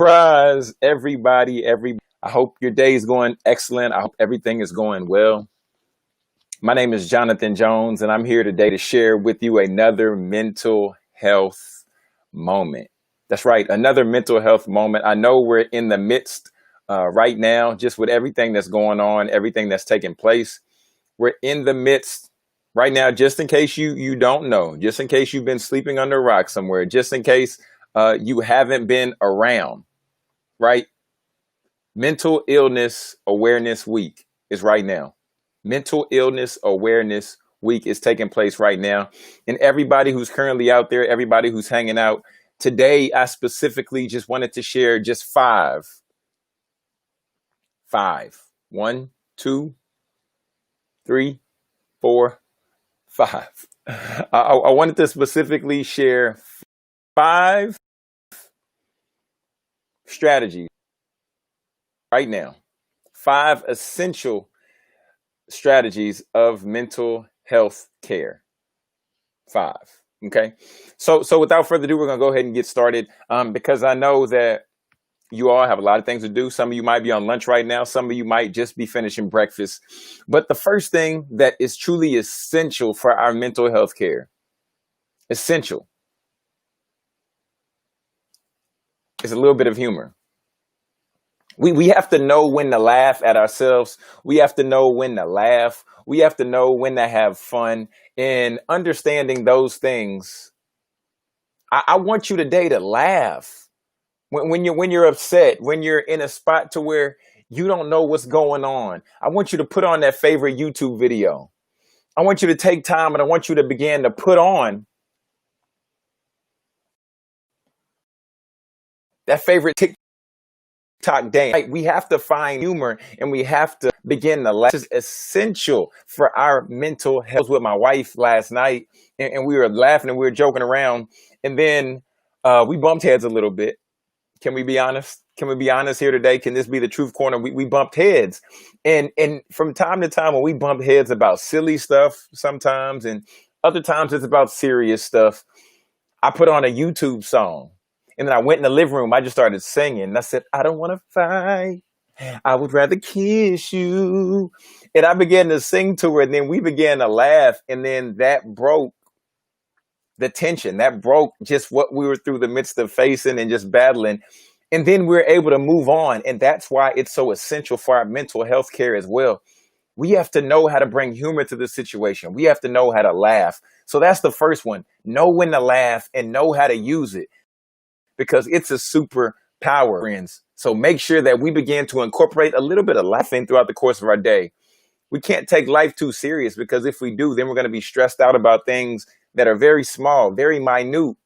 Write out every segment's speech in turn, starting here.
Surprise, everybody. I hope your day is going excellent. I hope everything is going well. My name is Jonathan Jones, and I'm here today to share with you another mental health moment. That's right, another mental health moment. I know we're in the midst right now, just with everything that's going on, everything that's taking place. We're in the midst right now, just in case you don't know, just in case you've been sleeping under a rock somewhere, just in case you haven't been around, right? Mental Illness Awareness Week is right now. Mental Illness Awareness Week is taking place right now. And everybody who's currently out there, everybody who's hanging out, today I specifically just wanted to share just five. One, two, three, four, five. I wanted to specifically share five strategies right now. Five essential strategies of mental health care. Five. Okay. So without further ado, we're gonna go ahead and get started. Because I know that you all have a lot of things to do. Some of you might be on lunch right now. Some of you might just be finishing breakfast. But the first thing that is truly essential for our mental health care, essential, is a little bit of humor. We have to know when to laugh at ourselves. We have to know when to laugh. We have to know when to have fun. And understanding those things, I want you today to laugh. When you're upset, when you're in a spot to where you don't know what's going on, I want you to put on that favorite YouTube video. I want you to take time and I want you to begin to put on that favorite TikTok dance. Right? We have to find humor and we have to begin to laugh. This is essential for our mental health. I was with my wife last night and we were laughing and we were joking around. And then we bumped heads a little bit. Can we be honest? Can we be honest here today? Can this be the truth corner? We bumped heads. And from time to time when we bump heads about silly stuff sometimes and other times it's about serious stuff, I put on a YouTube song. And then I went in the living room. I just started singing. And I said, I don't want to fight. I would rather kiss you. And I began to sing to her. And then we began to laugh. And then that broke the tension. That broke just what we were through the midst of facing and just battling. And then we were able to move on. And that's why it's so essential for our mental health care as well. We have to know how to bring humor to the situation. We have to know how to laugh. So that's the first one. Know when to laugh and know how to use it, because it's a superpower, friends. So make sure that we begin to incorporate a little bit of laughing throughout the course of our day. We can't take life too serious, because if we do, then we're going to be stressed out about things that are very small, very minute,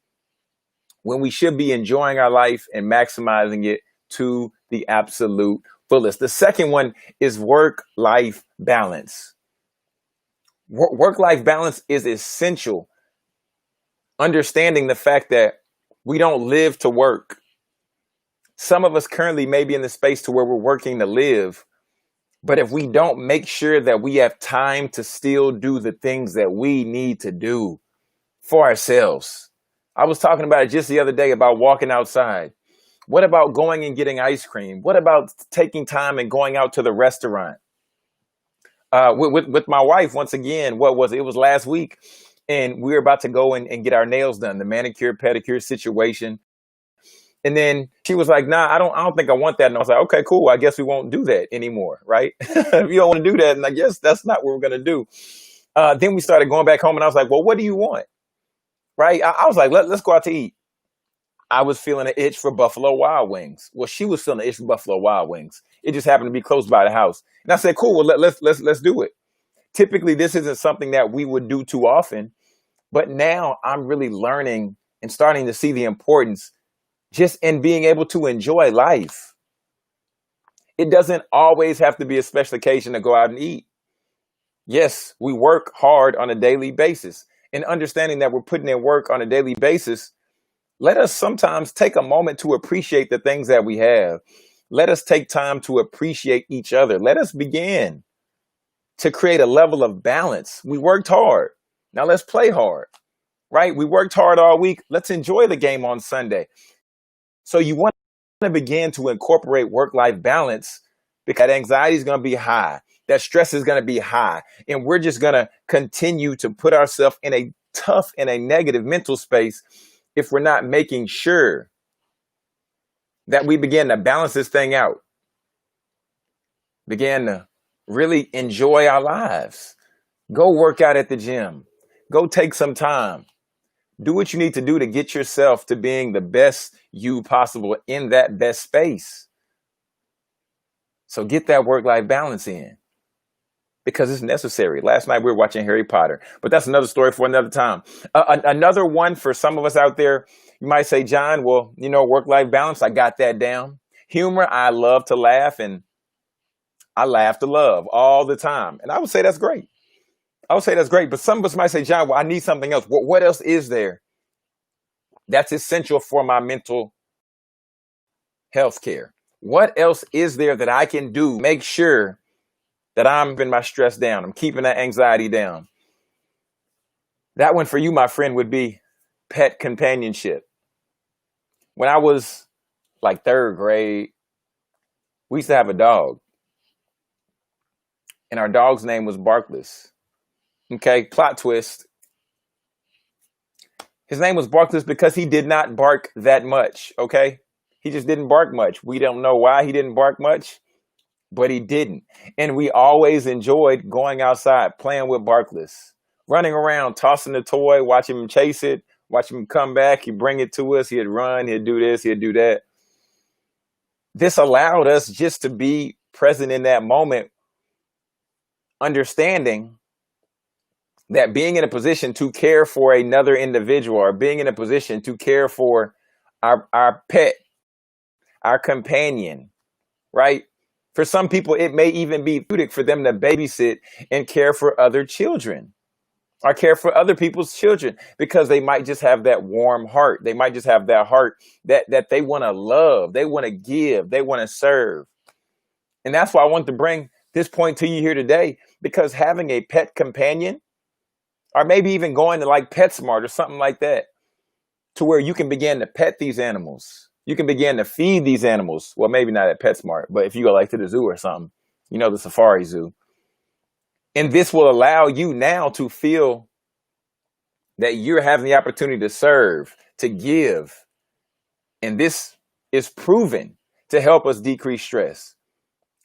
when we should be enjoying our life and maximizing it to the absolute fullest. The second one is work-life balance. Work-life balance is essential. Understanding the fact that we don't live to work. Some of us currently may be in the space to where we're working to live. But if we don't make sure that we have time to still do the things that we need to do for ourselves. I was talking about it just the other day about walking outside. What about going and getting ice cream? What about taking time and going out to the restaurant? With my wife, once again, what was it? It was last week. And we were about to go and get our nails done, the manicure, pedicure situation. And then she was like, nah, I don't think I want that. And I was like, okay, cool. I guess we won't do that anymore, right? If you don't want to do that, and I guess that's not what we're going to do. Then we started going back home and I was like, well, what do you want? Right? I was like, let's go out to eat. I was feeling an itch for Buffalo Wild Wings. Well, she was feeling an itch for Buffalo Wild Wings. It just happened to be close by the house. And I said, cool, well, let's do it. Typically, this isn't something that we would do too often. But now I'm really learning and starting to see the importance just in being able to enjoy life. It doesn't always have to be a special occasion to go out and eat. Yes, we work hard on a daily basis. And understanding that we're putting in work on a daily basis, let us sometimes take a moment to appreciate the things that we have. Let us take time to appreciate each other. Let us begin to create a level of balance. We worked hard. Now let's play hard, right? We worked hard all week. Let's enjoy the game on Sunday. So you want to begin to incorporate work-life balance because that anxiety is going to be high. That stress is going to be high. And we're just going to continue to put ourselves in a tough and a negative mental space if we're not making sure that we begin to balance this thing out, begin to really enjoy our lives. Go work out at the gym. Go take some time. Do what you need to do to get yourself to being the best you possible in that best space. So get that work-life balance in because it's necessary. Last night we were watching Harry Potter, but that's another story for another time. Another one for some of us out there, you might say, John, well, work-life balance, I got that down. Humor, I love to laugh, and I laugh to love all the time. And I would say that's great. But some of us might say, John, well, I need something else. What else is there that's essential for my mental health care? What else is there that I can do? Make sure that I'm keeping my stress down. I'm keeping that anxiety down. That one for you, my friend, would be pet companionship. When I was like third grade, we used to have a dog. And our dog's name was Barkless. Okay, plot twist. His name was Barkless because he did not bark that much, okay? He just didn't bark much. We don't know why he didn't bark much, but he didn't. And we always enjoyed going outside, playing with Barkless, running around, tossing the toy, watching him chase it, watching him come back. He'd bring it to us. He'd run. He'd do this. He'd do that. This allowed us just to be present in that moment, understanding that being in a position to care for another individual or being in a position to care for our pet, our companion, right? For some people, it may even be therapeutic for them to babysit and care for other children or care for other people's children because they might just have that warm heart. They might just have that heart that they want to love, they want to give, they want to serve. And that's why I want to bring this point to you here today, because having a pet companion, or maybe even going to like PetSmart or something like that, to where you can begin to pet these animals. You can begin to feed these animals. Well, maybe not at PetSmart, but if you go like to the zoo or something, the safari zoo. And this will allow you now to feel that you're having the opportunity to serve, to give. And this is proven to help us decrease stress,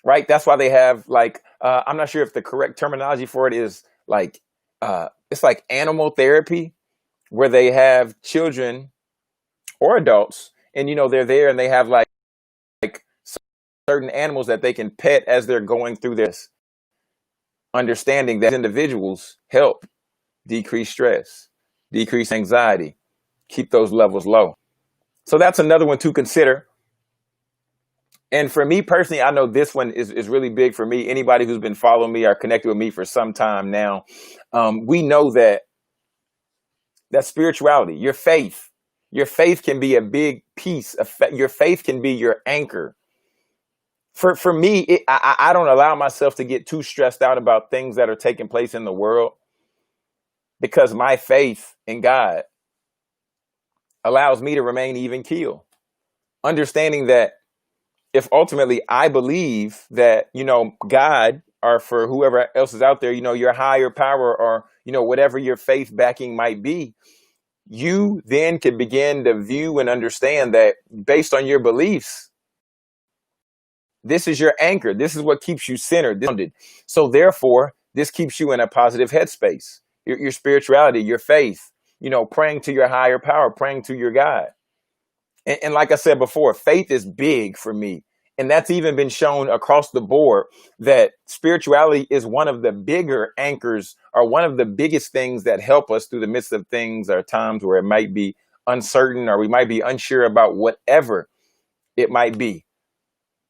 right? That's why they have I'm not sure if the correct terminology for it is it's like animal therapy, where they have children or adults and, they're there and they have like certain animals that they can pet as they're going through this, understanding that individuals help decrease stress, decrease anxiety, keep those levels low. So that's another one to consider. And for me personally, I know this one is really big for me. Anybody who's been following me or connected with me for some time now, we know that spirituality, your faith can be a big piece of your faith can be your anchor. For me, I don't allow myself to get too stressed out about things that are taking place in the world, because my faith in God allows me to remain even keel, understanding that if ultimately I believe that, God, or for whoever else is out there, your higher power, or, whatever your faith backing might be, you then can begin to view and understand that based on your beliefs, this is your anchor. This is what keeps you centered, grounded. So therefore, this keeps you in a positive headspace, your spirituality, your faith, praying to your higher power, praying to your God. And like I said before, faith is big for me. And that's even been shown across the board that spirituality is one of the bigger anchors, or one of the biggest things that help us through the midst of things or times where it might be uncertain, or we might be unsure about whatever it might be.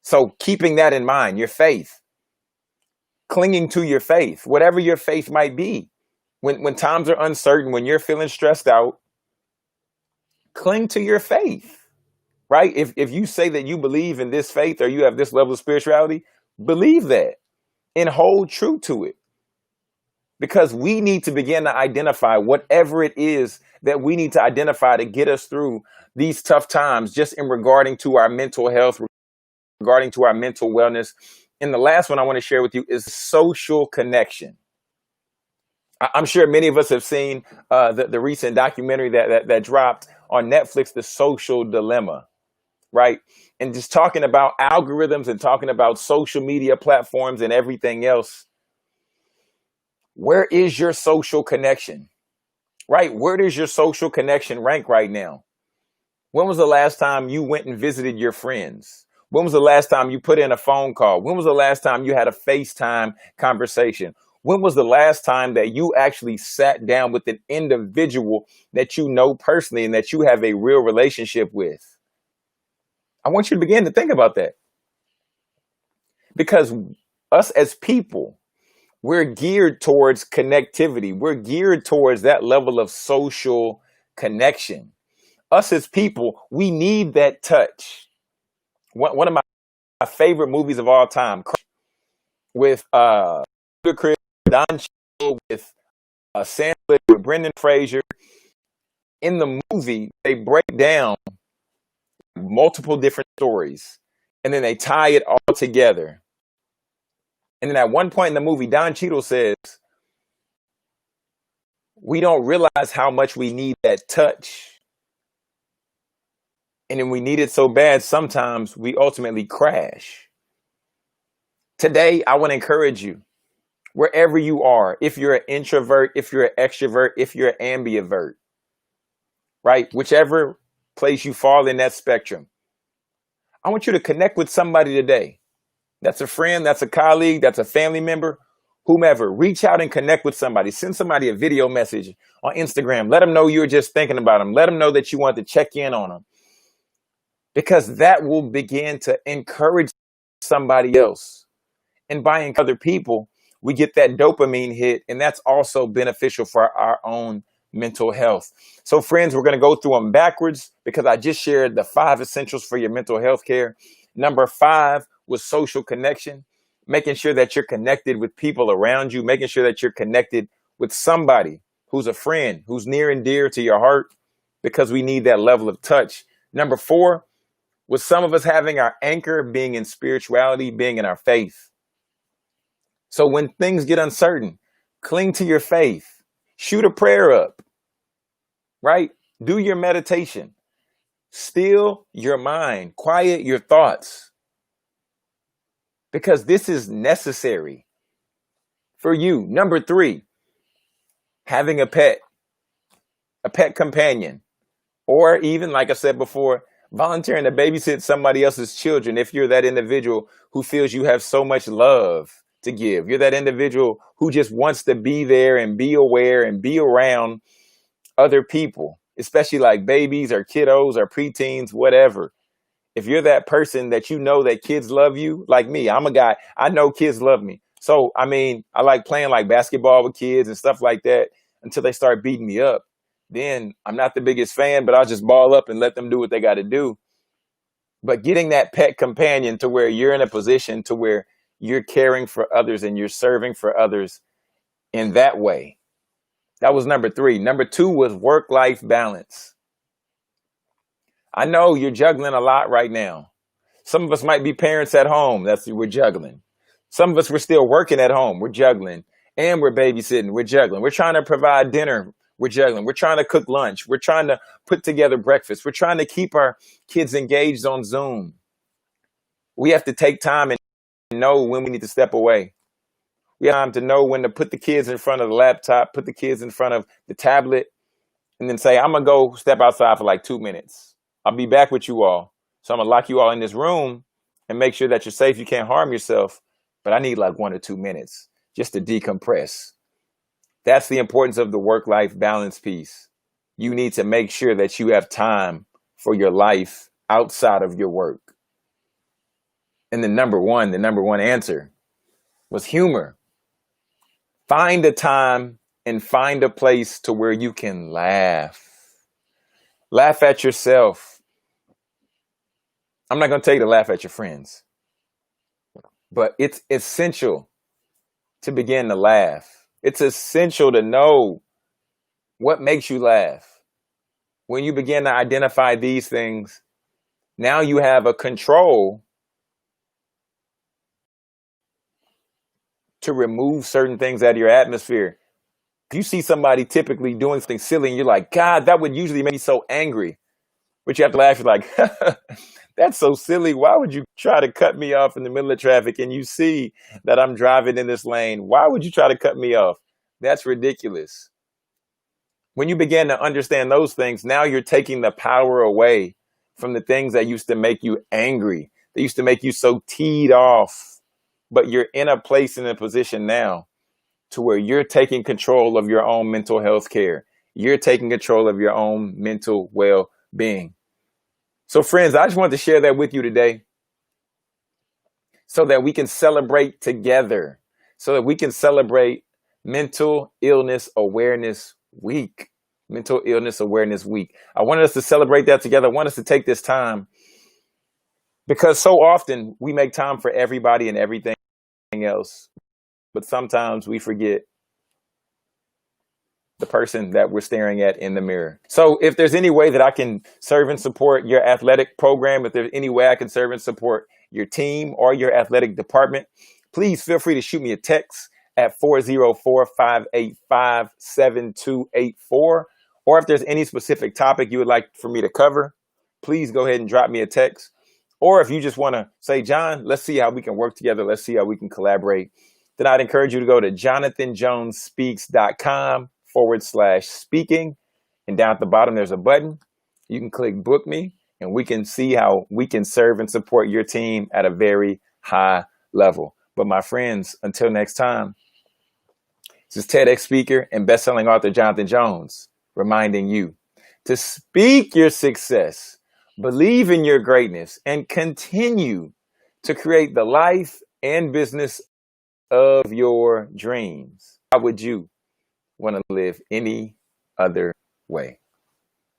So keeping that in mind, your faith, clinging to your faith, whatever your faith might be, when times are uncertain, when you're feeling stressed out, cling to your faith. Right? If you say that you believe in this faith, or you have this level of spirituality, believe that and hold true to it. Because we need to begin to identify whatever it is that we need to identify to get us through these tough times just in regarding to our mental health, regarding to our mental wellness. And the last one I want to share with you is social connection. I'm sure many of us have seen the recent documentary that dropped on Netflix, The Social Dilemma, right? And just talking about algorithms and talking about social media platforms and everything else. Where is your social connection, right? Where does your social connection rank right now? When was the last time you went and visited your friends? When was the last time you put in a phone call? When was the last time you had a FaceTime conversation? When was the last time that you actually sat down with an individual that you know personally and that you have a real relationship with? I want you to begin to think about that, because us as people, we're geared towards connectivity. We're geared towards that level of social connection. Us as people, we need that touch. One of my favorite movies of all time, with Chris, Don Cheadle, with Sandler, with Brendan Fraser. In the movie, they break down multiple different stories, and then they tie it all together. And then at one point in the movie, Don Cheadle says, we don't realize how much we need that touch. And then we need it so bad, sometimes we ultimately crash. Today, I want to encourage you, wherever you are, if you're an introvert, if you're an extrovert, if you're an ambivert, right? Whichever place you fall in that spectrum, I want you to connect with somebody today. That's a friend, that's a colleague, that's a family member, whomever. Reach out and connect with somebody. Send somebody a video message on Instagram. Let them know you're just thinking about them. Let them know that you want to check in on them, because that will begin to encourage somebody else. And by other people, we get that dopamine hit, and that's also beneficial for our own mental health. So friends, we're going to go through them backwards, because I just shared the 5 essentials for your mental health care. Number 5 was social connection, making sure that you're connected with people around you, making sure that you're connected with somebody who's a friend, who's near and dear to your heart, because we need that level of touch. Number 4 was some of us having our anchor being in spirituality, being in our faith. So when things get uncertain, cling to your faith, shoot a prayer up, right? Do your meditation, still your mind, quiet your thoughts, because this is necessary for you. Number 3, having a pet companion, or even, like I said before, volunteering to babysit somebody else's children. If you're that individual who feels you have so much love to give, you're that individual who just wants to be there and be aware and be around other people, especially like babies or kiddos or preteens, whatever. If you're that person that you know that kids love you, like me, I'm a guy, I know kids love me. So, I mean, I like playing like basketball with kids and stuff like that until they start beating me up. Then I'm not the biggest fan, but I'll just ball up and let them do what they got to do. But getting that pet companion to where you're in a position to where you're caring for others and you're serving for others in that way. That was number 3. Number 2 was work-life balance. I know you're juggling a lot right now. Some of us might be parents at home. We're juggling. Some of us, we're still working at home. We're juggling. And we're babysitting. We're juggling. We're trying to provide dinner. We're juggling. We're trying to cook lunch. We're trying to put together breakfast. We're trying to keep our kids engaged on Zoom. We have to take time and know when we need to step away. We have time to know when to put the kids in front of the laptop, put the kids in front of the tablet, and then say, I'm going to go step outside for like 2 minutes. I'll be back with you all. So I'm going to lock you all in this room and make sure that you're safe. You can't harm yourself. But I need like 1 or 2 minutes just to decompress. That's the importance of the work-life balance piece. You need to make sure that you have time for your life outside of your work. And the number one answer was humor. Find a time and find a place to where you can laugh. Laugh at yourself. I'm not going to tell you to laugh at your friends, but it's essential to begin to laugh. It's essential to know what makes you laugh. When you begin to identify these things, now you have a control to remove certain things out of your atmosphere. If you see somebody typically doing something silly and you're like, God, that would usually make me so angry. But you have to laugh. You're like, that's so silly. Why would you try to cut me off in the middle of traffic and you see that I'm driving in this lane? Why would you try to cut me off? That's ridiculous. When you begin to understand those things, now you're taking the power away from the things that used to make you angry, that used to make you so teed off. But you're in a place, in a position now to where you're taking control of your own mental health care. You're taking control of your own mental well-being. So friends, I just wanted to share that with you today so that we can celebrate together, so that we can celebrate Mental Illness Awareness Week. Mental Illness Awareness Week. I wanted us to celebrate that together. I want us to take this time because so often we make time for everybody and everything else, but sometimes we forget the person that we're staring at in the mirror. So if there's any way that I can serve and support your athletic program, if there's any way I can serve and support your team or your athletic department, please feel free to shoot me a text at 404-585-7284. Or if there's any specific topic you would like for me to cover, please go ahead and drop me a text. Or if you just want to say, John, let's see how we can work together. Let's see how we can collaborate. Then I'd encourage you to go to jonathanjonesspeaks.com/speaking. And down at the bottom, there's a button. You can click book me and we can see how we can serve and support your team at a very high level. But my friends, until next time, this is TEDx speaker and best-selling author Jonathan Jones reminding you to speak your success, believe in your greatness, and continue to create the life and business of your dreams. How would you want to live any other way?